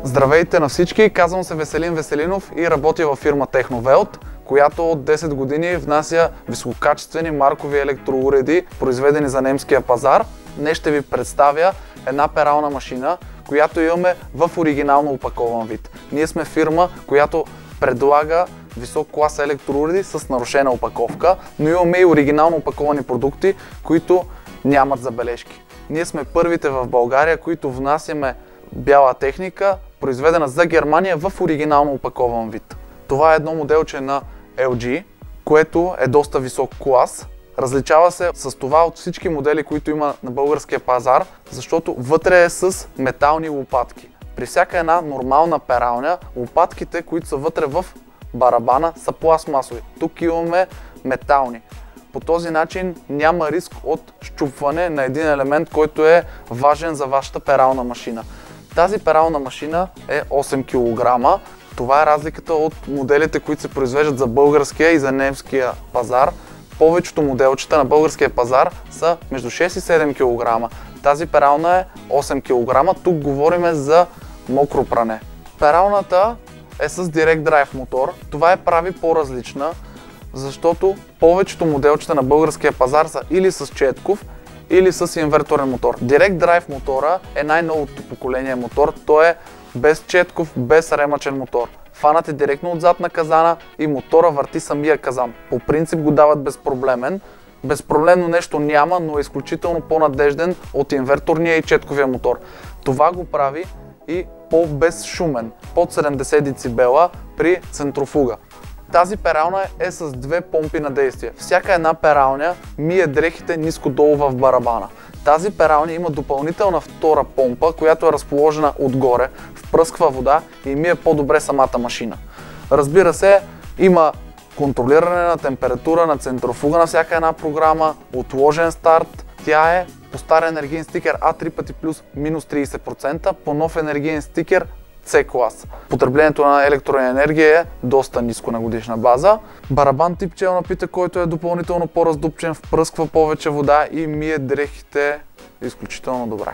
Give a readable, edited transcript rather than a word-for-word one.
Здравейте на всички, казвам се Веселин Веселинов и работя във фирма Техновелт, която от 10 години внася висококачествени маркови електроуреди, произведени за немския пазар. Днес ще ви представя една перална машина, която имаме в оригинално опакован вид. Ние сме фирма, която предлага висок клас електроуреди с нарушена опаковка, но имаме и оригинално опаковани продукти, които нямат забележки. Ние сме първите в България, които внасяме бяла техника, произведена за Германия в оригинално опакован вид. Това е едно моделче на LG, което е доста висок клас. Различава се с това от всички модели, които има на българския пазар, защото вътре е с метални лопатки. При всяка една нормална пералня, лопатките, които са вътре в барабана, са пластмасови. Тук имаме метални. По този начин няма риск от счупване на един елемент, който е важен за вашата перална машина. Тази перална машина е 8 кг. Това е разликата от моделите, които се произвеждат за българския и за немския пазар. Повечето моделчета на българския пазар са между 6 и 7 кг. Тази перална е 8 кг. Тук говорим за мокро пране. Пералната е с Direct Drive мотор. Това я прави по-различна, защото повечето моделчета на българския пазар са или с четков, или с инверторен мотор. Direct Drive мотора е най-новото поколение мотор. Той е без четков, без ремъчен мотор. Фанат е директно отзад на казана и мотора върти самия казан. По принцип го дават безпроблемен. Безпроблемно нещо няма, но е изключително по-надежден от инверторния и четковия мотор. Това го прави и по-безшумен, под 70 децибела при центрофуга. Тази пералня е с две помпи на действие. Всяка една пералня мие дрехите ниско долу в барабана. Тази пералня има допълнителна втора помпа, която е разположена отгоре, впръсква вода и мие по-добре самата машина. Разбира се, има контролиране на температура на центрофуга на всяка една програма, отложен старт. Тя е по стар енергиен стикер А3 пъти плюс минус 30%, по нов енергиен стикер C клас. Потреблението на електроенергия е доста ниско на годишна база. Барабан тип чел напитък, който е допълнително по-раздупчен, впръсква повече вода и мие дрехите изключително добре.